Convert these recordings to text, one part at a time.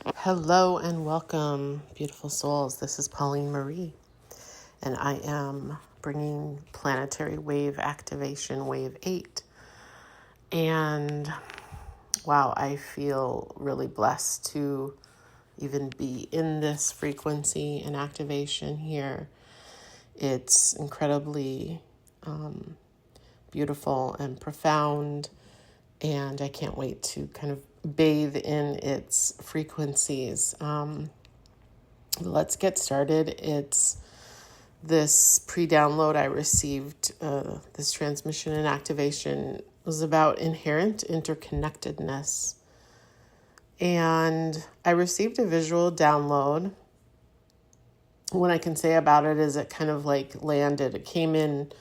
Hello and welcome, beautiful souls. This is Pauline Marie, and I am bringing Planetary Wave Activation Wave 8. And wow, I feel really blessed to even be in this frequency and activation here. It's incredibly beautiful and profound, and I can't wait to kind of bathe in its frequencies. Let's get started. It's this pre-download I received. This transmission and activation was about inherent interconnectedness. And I received a visual download. What I can say about it is it kind of like landed. It came in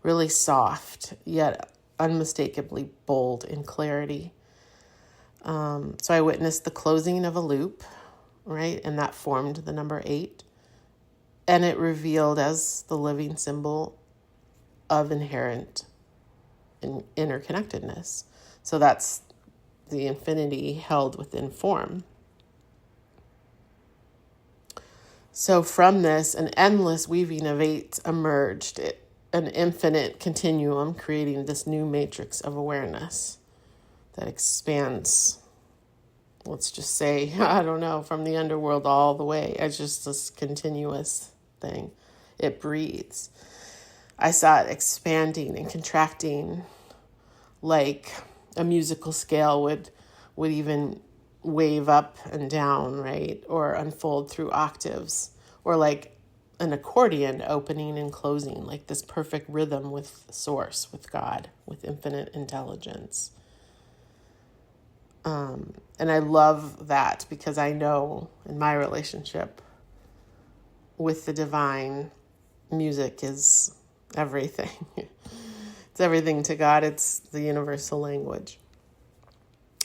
really soft, yet unmistakably bold in clarity. So I witnessed the closing of a loop, right? And that formed the number 8. And it revealed as the living symbol of inherent interconnectedness. So that's the infinity held within form. So from this, an endless weaving of 8 emerged, an infinite continuum, creating this new matrix of awareness that expands, let's just say, I don't know, from the underworld all the way. It's just this continuous thing. It breathes. I saw it expanding and contracting like a musical scale would even wave up and down, right? Or unfold through octaves, or like an accordion opening and closing, like this perfect rhythm with source, with God, with infinite intelligence. And I love that because I know in my relationship with the divine, music is everything. It's everything to God. It's the universal language.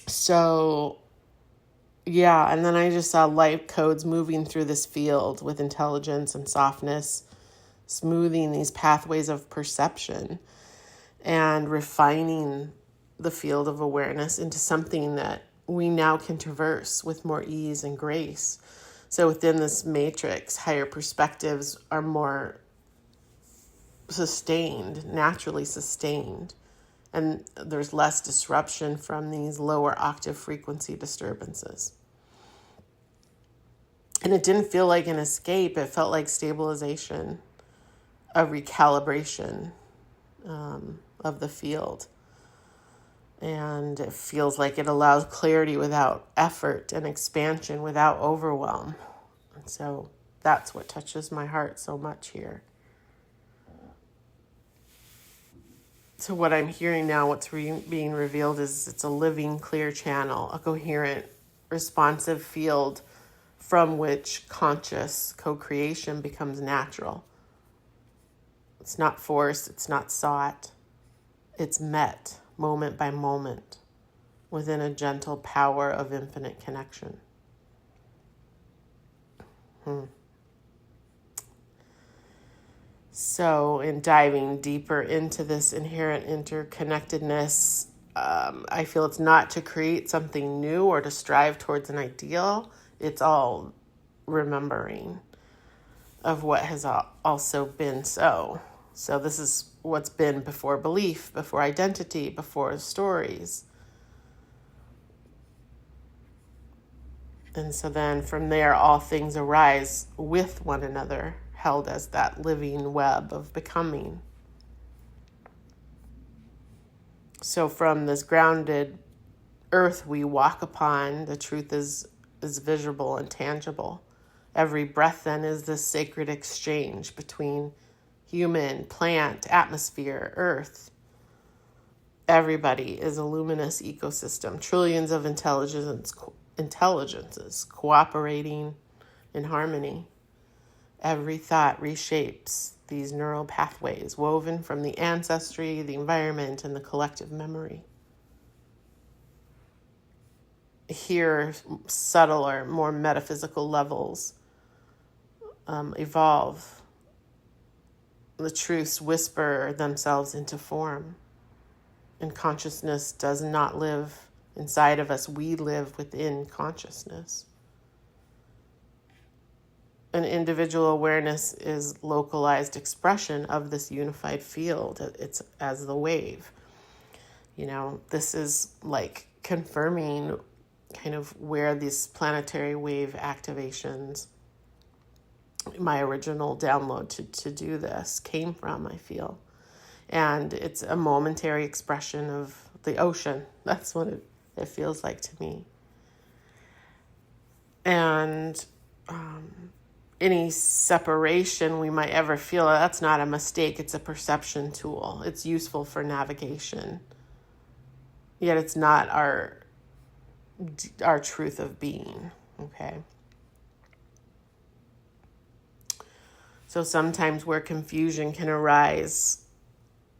So, yeah, and then I just saw light codes moving through this field with intelligence and softness, smoothing these pathways of perception and refining the field of awareness into something that we now can traverse with more ease and grace. So within this matrix, higher perspectives are more sustained, naturally sustained, and there's less disruption from these lower octave frequency disturbances. And it didn't feel like an escape. It felt like stabilization, a recalibration of the field. And it feels like it allows clarity without effort and expansion without overwhelm. And so that's what touches my heart so much here. So what I'm hearing now, what's being revealed is it's a living, clear channel, a coherent, responsive field from which conscious co-creation becomes natural. It's not forced, it's not sought. It's met moment by moment within a gentle power of infinite connection. So in diving deeper into this inherent interconnectedness, I feel it's not to create something new or to strive towards an ideal. It's all remembering of what has also been so. So this is what's been before belief, before identity, before stories. And so then from there, all things arise with one another, held as that living web of becoming. So from this grounded earth we walk upon, the truth is visible and tangible. Every breath then is this sacred exchange between human, plant, atmosphere, earth. Everybody is a luminous ecosystem, trillions of intelligences cooperating in harmony. Every thought reshapes these neural pathways woven from the ancestry, the environment, and the collective memory. Here, subtler, more metaphysical levels evolve. The truths whisper themselves into form. And consciousness does not live inside of us. We live within consciousness. an individual awareness is localized expression of this unified field. It's as the wave. This is like confirming kind of where these planetary wave activations, my original download to do this came from, I feel. And it's a momentary expression of the ocean. That's what it feels like to me. And any separation we might ever feel, that's not a mistake. It's a perception tool. It's useful for navigation. Yet it's not our truth of being, okay? So sometimes where confusion can arise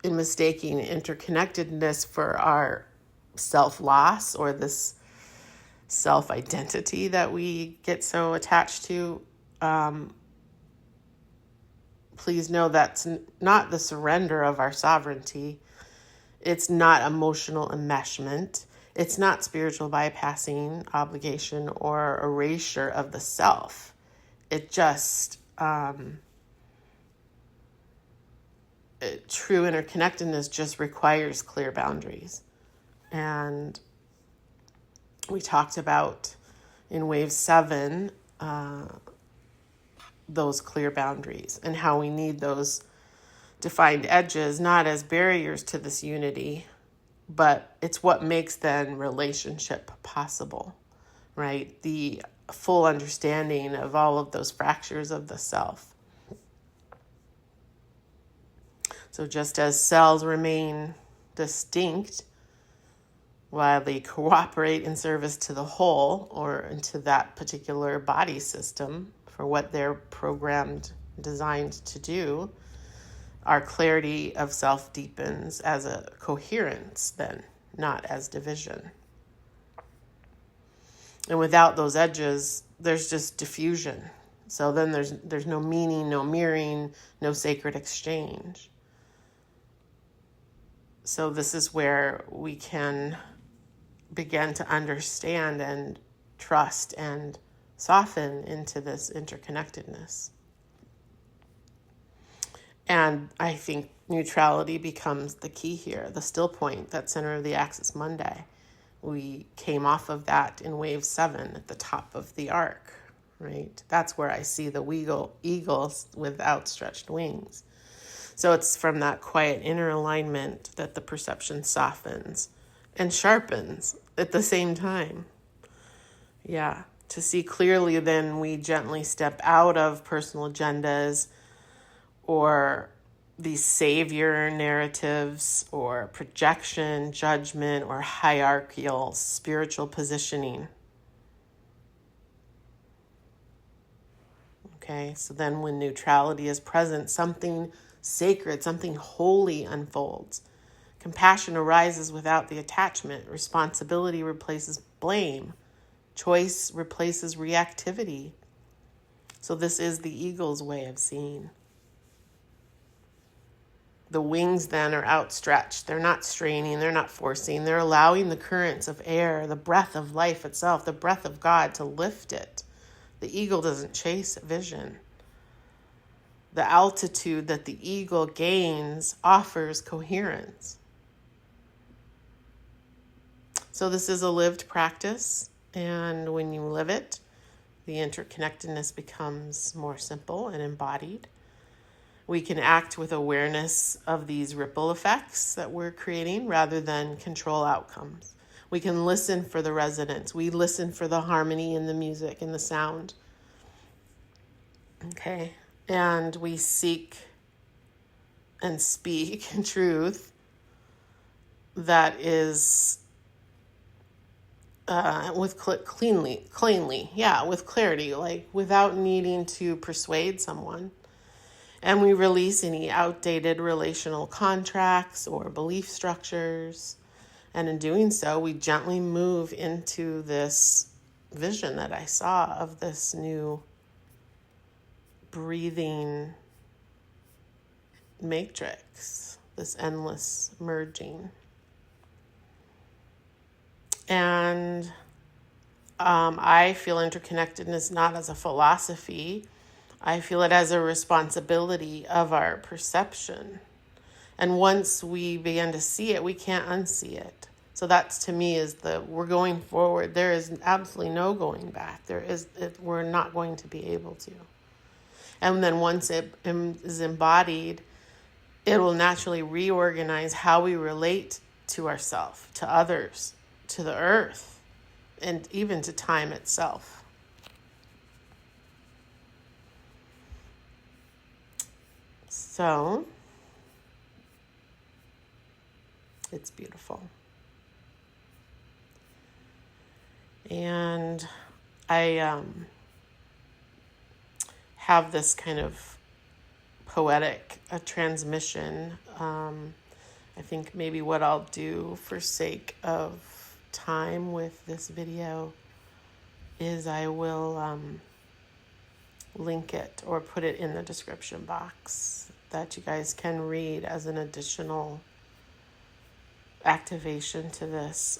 in mistaking interconnectedness for our self-loss or this self-identity that we get so attached to, please know that's not the surrender of our sovereignty. It's not emotional enmeshment. It's not spiritual bypassing, obligation, or erasure of the self. It just, true interconnectedness just requires clear boundaries. And we talked about in wave 7, those clear boundaries and how we need those defined edges, not as barriers to this unity, but it's what makes then relationship possible, right? The full understanding of all of those fractures of the self. So just as cells remain distinct while they cooperate in service to the whole or into that particular body system for what they're programmed, designed to do, our clarity of self deepens as a coherence then, not as division. And without those edges, there's just diffusion. So then there's no meaning, no mirroring, no sacred exchange. So this is where we can begin to understand and trust and soften into this interconnectedness. And I think neutrality becomes the key here, the still point, that center of the axis Monday. We came off of that in wave 7 at the top of the arc, right? That's where I see the eagles with outstretched wings. So it's from that quiet inner alignment that the perception softens and sharpens at the same time. Yeah, to see clearly, then we gently step out of personal agendas or these savior narratives or projection, judgment, or hierarchical spiritual positioning. Okay, so then when neutrality is present, something sacred, something holy unfolds. Compassion arises without the attachment. Responsibility replaces blame. Choice replaces reactivity. So this is the eagle's way of seeing. The wings then are outstretched. They're not straining. They're not forcing. They're allowing the currents of air, the breath of life itself, the breath of God to lift it. The eagle doesn't chase vision. The altitude that the eagle gains offers coherence. So this is a lived practice, and when you live it, the interconnectedness becomes more simple and embodied. We can act with awareness of these ripple effects that we're creating rather than control outcomes. We can listen for the resonance. We listen for the harmony in the music and the sound. Okay. And we seek and speak in truth that is with cleanly, with clarity, like without needing to persuade someone. And we release any outdated relational contracts or belief structures. And in doing so, we gently move into this vision that I saw of this new breathing matrix, this endless merging. And I feel interconnectedness not as a philosophy I feel it as a responsibility of our perception. And once we begin to see it, we can't unsee it. So that's, to me, is we're going forward. There is absolutely no going back. We're not going to be able to. And then once it is embodied, it will naturally reorganize how we relate to ourselves, to others, to the earth, and even to time itself. So, it's beautiful. And I have this kind of poetic transmission. I think maybe what I'll do for sake of time with this video is I will link it or put it in the description box that you guys can read as an additional activation to this.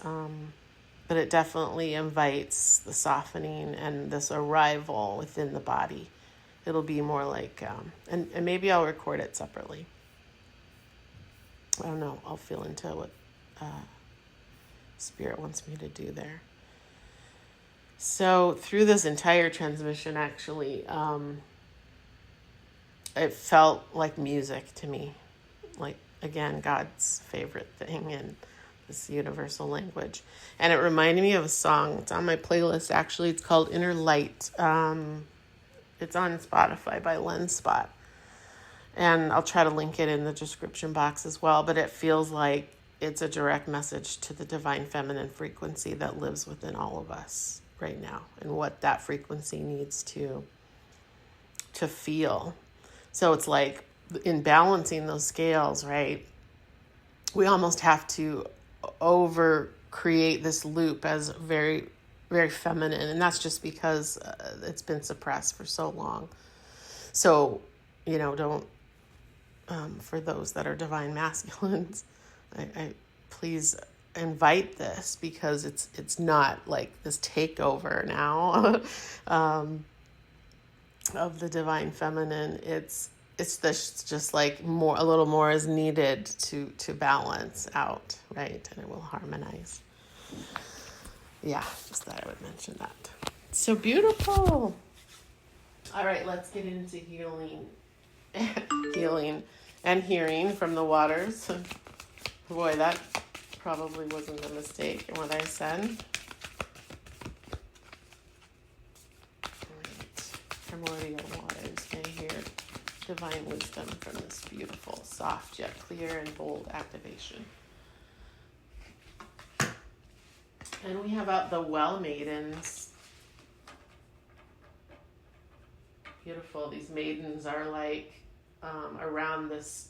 But it definitely invites the softening and this arrival within the body. It'll be more like, and maybe I'll record it separately. I don't know. I'll feel into what Spirit wants me to do there. So through this entire transmission, actually, it felt like music to me. Like, again, God's favorite thing in this universal language. And it reminded me of a song. It's on my playlist, actually. It's called Inner Light. It's on Spotify by Lenspot. And I'll try to link it in the description box as well. But it feels like it's a direct message to the divine feminine frequency that lives within all of us right now, and what that frequency needs to feel. So it's like in balancing those scales, right? We almost have to over create this loop as very, very feminine. And that's just because it's been suppressed for so long. So, don't, for those that are divine masculines, I please invite this, because it's not like this takeover now of the divine feminine. It's this, just like a little more is needed to balance out, right? And it will harmonize. Yeah, just thought I would mention that. So beautiful. All right, let's get into healing and hearing from the waters. Boy, that probably wasn't a mistake in what I said. Right. Primordial waters may hear divine wisdom from this beautiful, soft, yet clear and bold activation. And we have out the well maidens. Beautiful. These maidens are like around this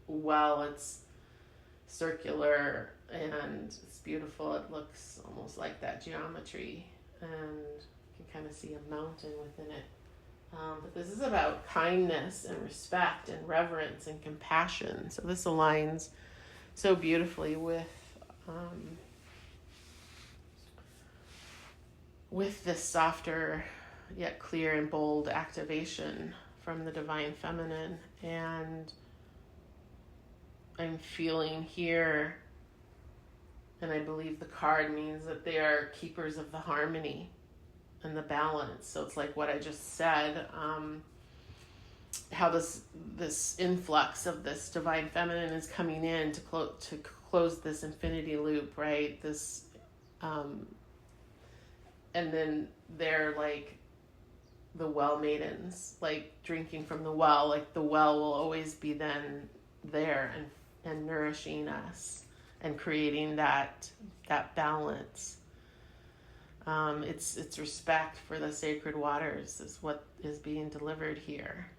well. It's circular and it's beautiful. It looks almost like that geometry, and you can kind of see a mountain within it. But this is about kindness and respect and reverence and compassion. So this aligns so beautifully with this softer yet clear and bold activation from the divine feminine. And I'm feeling here, and I believe the card means that they are keepers of the harmony and the balance. So it's like what I just said, how this influx of this divine feminine is coming in to close this infinity loop, right? This, and then they're like the well maidens, like drinking from the well. Like the well will always be then there and nourishing us and creating that balance. It's respect for the sacred waters is what is being delivered here.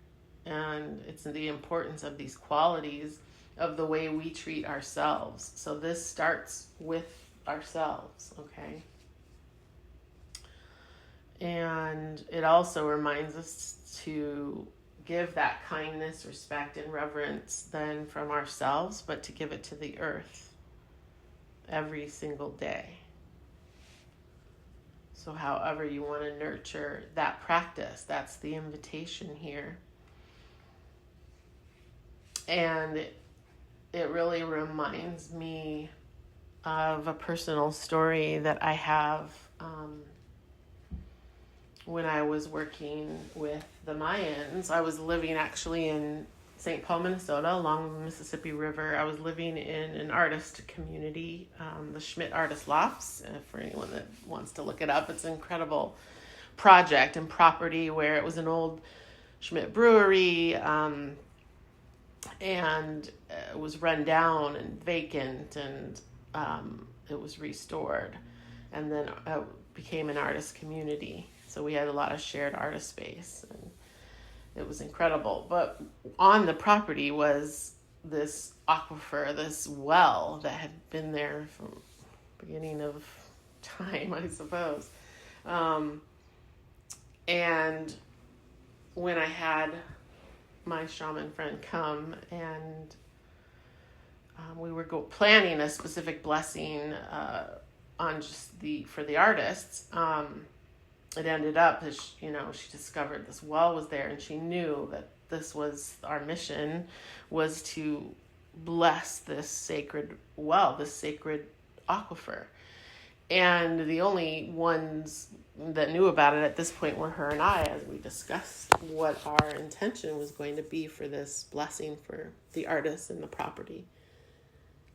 And it's the importance of these qualities of the way we treat ourselves. So this starts with ourselves, okay? And it also reminds us to give that kindness, respect, and reverence then from ourselves, but to give it to the earth every single day. So however you want to nurture that practice, that's the invitation here. And it really reminds me of a personal story that I have when I was working with the Mayans. I was living actually in St. Paul, Minnesota, along the Mississippi River. I was living in an artist community, the Schmidt Artist Lofts. For anyone that wants to look it up, it's an incredible project and property where it was an old Schmidt brewery, and it was run down and vacant, and it was restored, and then became an artist community. So we had a lot of shared artist space, and it was incredible. But on the property was this aquifer, this well that had been there from the beginning of time, I suppose. And when I had my shaman friend come, and we were planning a specific blessing on just for the artists, it ended up as she discovered this well was there, and she knew that this was our mission, was to bless this sacred well, this sacred aquifer. And the only ones that knew about it at this point were her and I, as we discussed what our intention was going to be for this blessing for the artists and the property.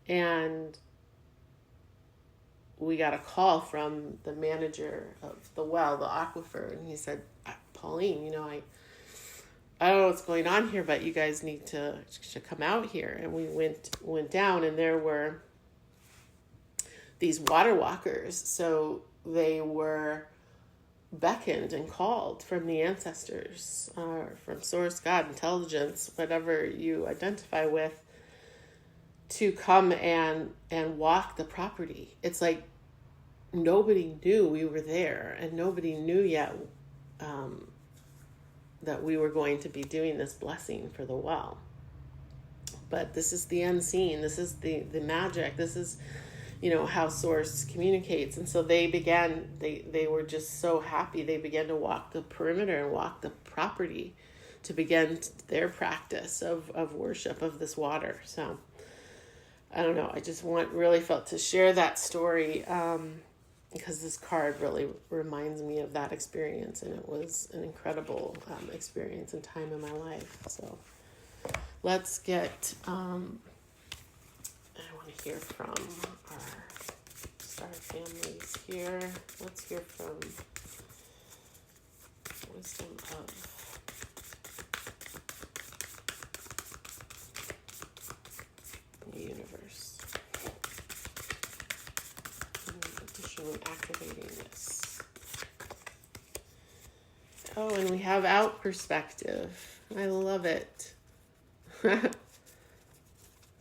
And we got a call from the manager of the well, the aquifer, and he said, Pauline, I don't know what's going on here, but you guys need to come out here. And we went down, and there were these water walkers. So they were beckoned and called from the ancestors, from source, God, intelligence, whatever you identify with, to come and walk the property. It's like nobody knew we were there, and nobody knew yet that we were going to be doing this blessing for the well. But this is the unseen. This is the magic. This is, how source communicates. And so they were just so happy. They began to walk the perimeter and walk the property to begin their practice of worship of this water. So I don't know. I just really felt to share that story because this card really reminds me of that experience, and it was an incredible experience and time in my life. So let's get. I want to hear from our star families here. Let's hear from Wisdom of the Universe. Additionally activating this. Oh, and we have out perspective. I love it.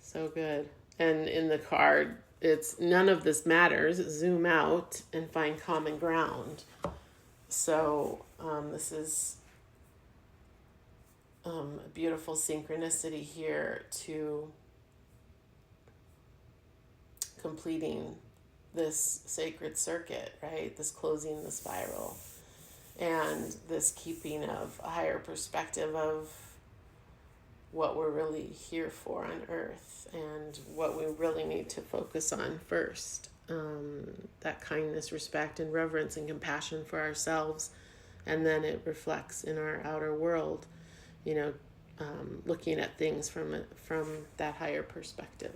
So good. And in the card, it's none of this matters. Zoom out and find common ground. So this is a beautiful synchronicity here to completing this sacred circuit, right? This closing the spiral, and this keeping of a higher perspective of what we're really here for on earth and what we really need to focus on first. That kindness, respect, and reverence and compassion for ourselves. And then it reflects in our outer world, looking at things from that higher perspective.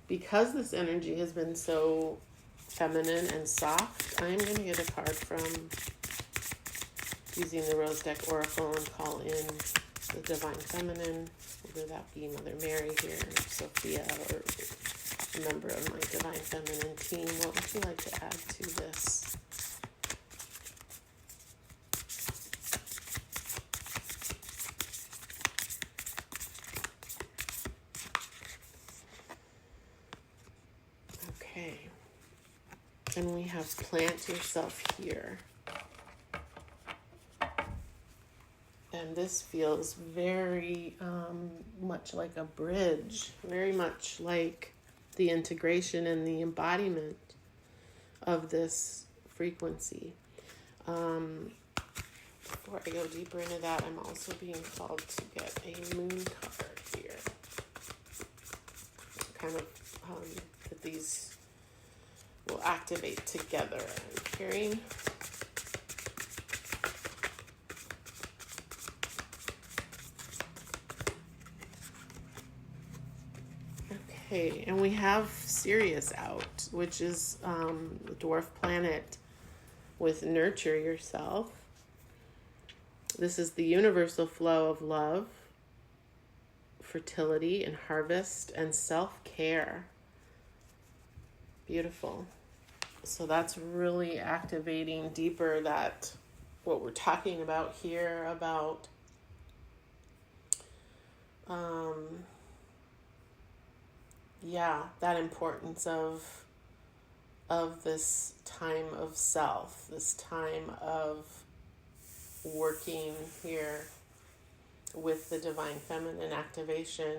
Because this energy has been so feminine and soft, I'm going to get a card from using the Rose Deck Oracle and call in the Divine Feminine, whether that be Mother Mary here, or Sophia, or a member of my Divine Feminine team. What would you like to add to this? Okay. And we have plant yourself here. And this feels very much like a bridge, very much like the integration and the embodiment of this frequency. Before I go deeper into that, I'm also being called to get a moon card here. Kind of that these will activate together. I'm hearing. Okay, and we have Sirius out, which is the dwarf planet with nurture yourself. This is the universal flow of love, fertility and harvest, and self-care. Beautiful. So that's really activating deeper that what we're talking about here about that importance of this time of self, this time of working here with the divine feminine activation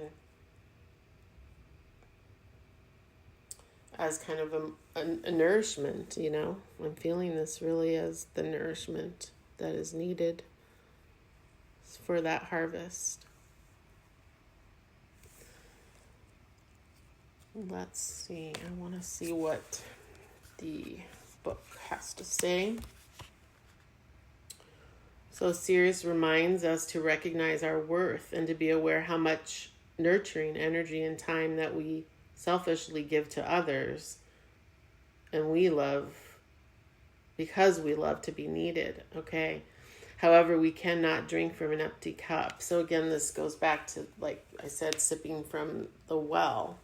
as kind of a nourishment, you know. I'm feeling this really as the nourishment that is needed for that harvest. Let's see. I want to see what the book has to say. So Sirius reminds us to recognize our worth and to be aware how much nurturing energy and time that we selfishly give to others, and we love because we love to be needed, okay? However, we cannot drink from an empty cup. So again, this goes back to, like I said, sipping from the well.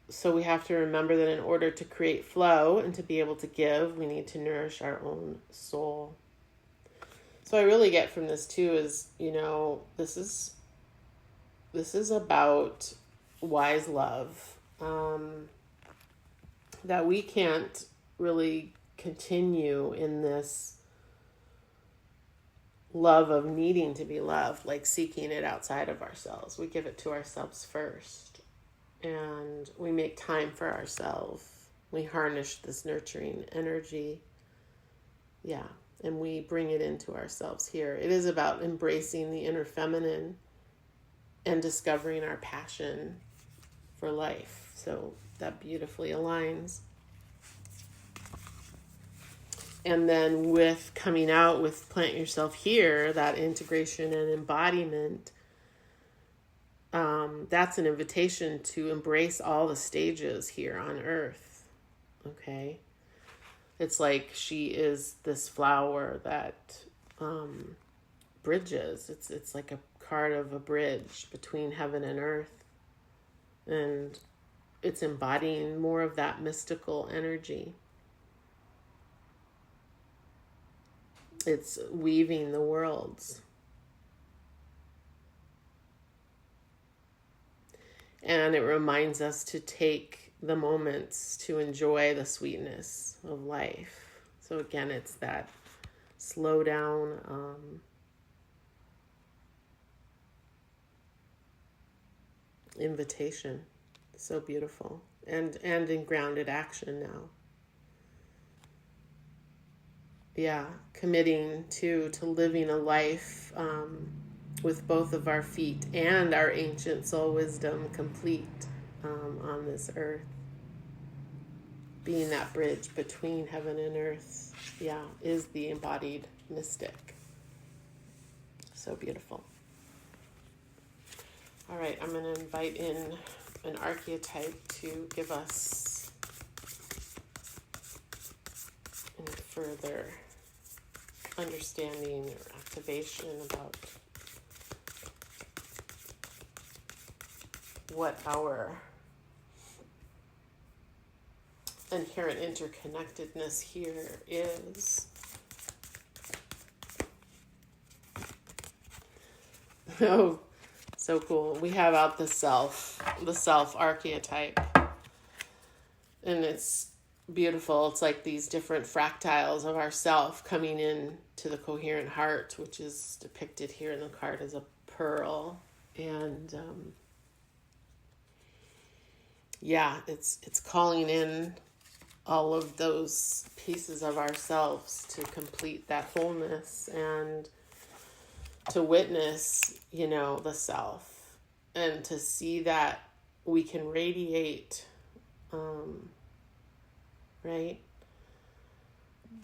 So we have to remember that in order to create flow and to be able to give, we need to nourish our own soul. So I really get from this too is, you know, this is about wise love. That we can't really continue in this love of needing to be loved, like seeking it outside of ourselves. We give it to ourselves first. And we make time for ourselves. We harness this nurturing energy. Yeah. And we bring it into ourselves here. It is about embracing the inner feminine and discovering our passion for life. So that beautifully aligns. And then with coming out with Plant Yourself Here, that integration and embodiment, that's an invitation to embrace all the stages here on Earth. Okay? It's like she is this flower that bridges. It's like a card of a bridge between heaven and earth. And it's embodying more of that mystical energy. It's weaving the worlds. And it reminds us to take the moments to enjoy the sweetness of life. So again, it's that slow down, invitation. So beautiful. And in grounded action now. Yeah, committing to living a life with both of our feet and our ancient soul wisdom complete on this earth. Being that bridge between heaven and earth, yeah, is the embodied mystic. So beautiful. All right, I'm going to invite in an archetype to give us any further understanding or activation about what our inherent interconnectedness here is. Oh, so cool. We have out the self archetype. And it's beautiful. It's like these different fractals of ourself coming in to the coherent heart, which is depicted here in the card as a pearl. And it's calling in all of those pieces of ourselves to complete that wholeness and to witness, the self, and to see that we can radiate, right?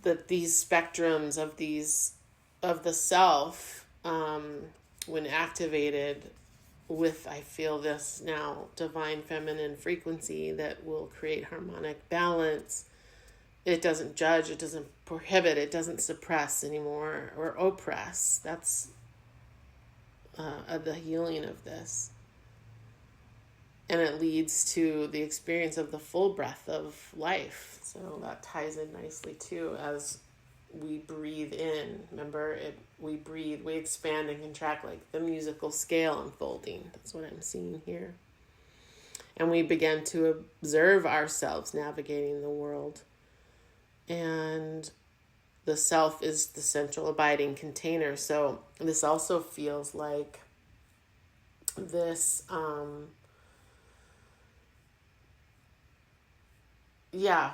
That these spectrums of the self, when activated with, I feel this now, divine feminine frequency that will create harmonic balance. It doesn't judge, it doesn't prohibit, it doesn't suppress anymore or oppress. That's the healing of this. And it leads to the experience of the full breath of life. So that ties in nicely too as we breathe in. Remember, we breathe, we expand and contract like the musical scale unfolding. That's what I'm seeing here. And we begin to observe ourselves navigating the world. And the self is the central abiding container. So this also feels like this,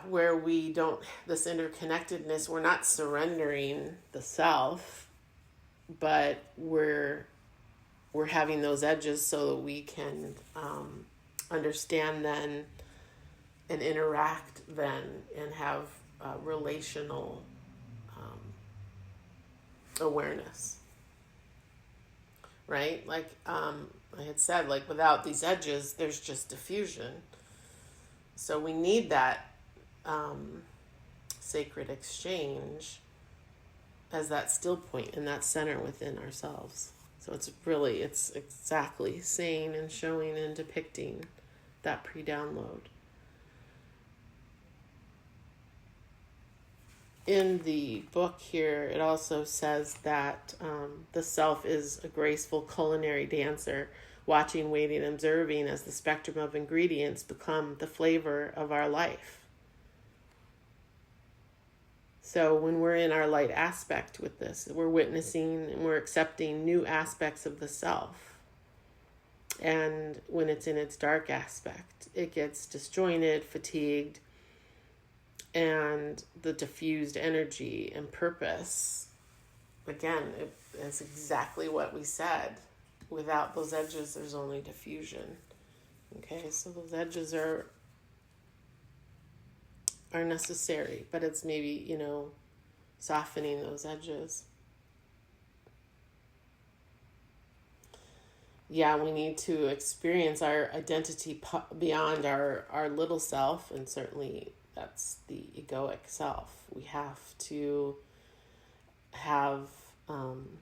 where we don't, this interconnectedness, we're not surrendering the self, but we're having those edges so that we can understand then and interact then and have relational awareness, right? Like I had said, like without these edges, there's just diffusion. So we need that sacred exchange as that still point and that center within ourselves. So it's exactly saying and showing and depicting that pre-download. In the book here, it also says that the self is a graceful culinary dancer, watching, waiting, observing as the spectrum of ingredients become the flavor of our life. So when we're in our light aspect with this, we're witnessing and we're accepting new aspects of the self. And when it's in its dark aspect, it gets disjointed, fatigued, and the diffused energy and purpose, again, it is exactly what we said. Without those edges, there's only diffusion. Okay, so those edges are necessary, but it's maybe, softening those edges. Yeah, we need to experience our identity beyond our little self, and certainly that's the egoic self. We have to have an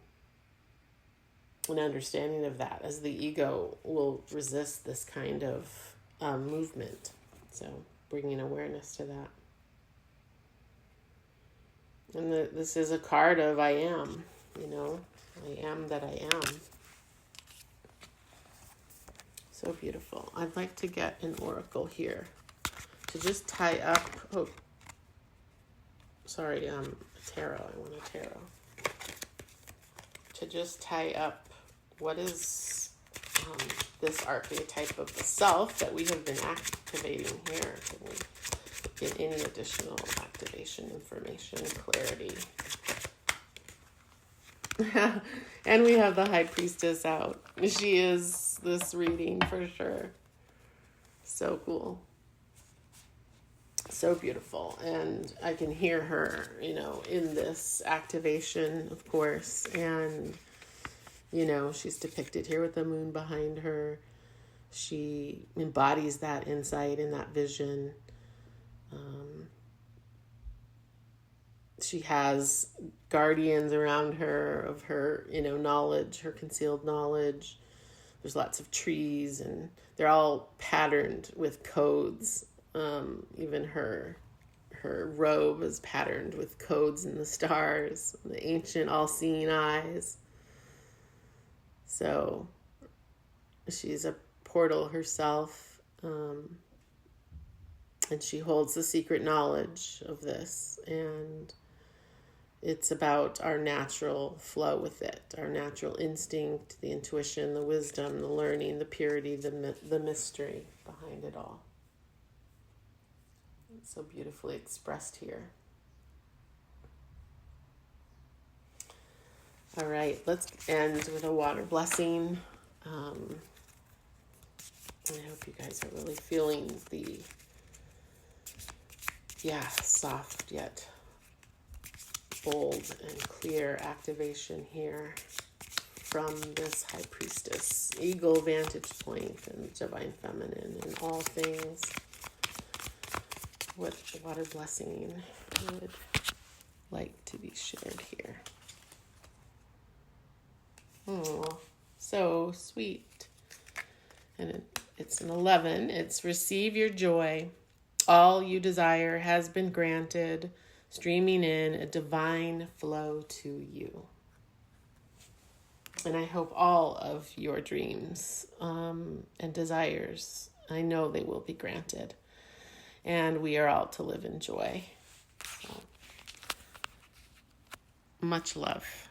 understanding of that, as the ego will resist this kind of movement. So bringing awareness to that. And this is a card of I am, I am that I am. So beautiful. I'd like to get an oracle here to just tie up, a tarot. I want a tarot. To just tie up what is this archetype of the self that we have been activating here. Can we get any additional activation information, clarity? And we have the High Priestess out. She is this reading for sure. So cool. So beautiful. And I can hear her, in this activation, of course. And, she's depicted here with the moon behind her. She embodies that insight and that vision. She has guardians around her of her, knowledge, her concealed knowledge. There's lots of trees, and they're all patterned with codes. Even her robe is patterned with codes in the stars, the ancient all-seeing eyes. So she's a portal herself, and she holds the secret knowledge of this, and it's about our natural flow with it, our natural instinct, the intuition, the wisdom, the learning, the purity, the mystery behind it all. So beautifully expressed here. All right, let's end with a water blessing. I hope you guys are really feeling the, soft yet bold and clear activation here from this High Priestess, Eagle vantage point and Divine Feminine in all things. What water blessing would like to be shared here? Oh, so sweet. And it's an 11. It's receive your joy. All you desire has been granted, streaming in a divine flow to you. And I hope all of your dreams and desires, I know they will be granted. And we are all to live in joy. So, much love.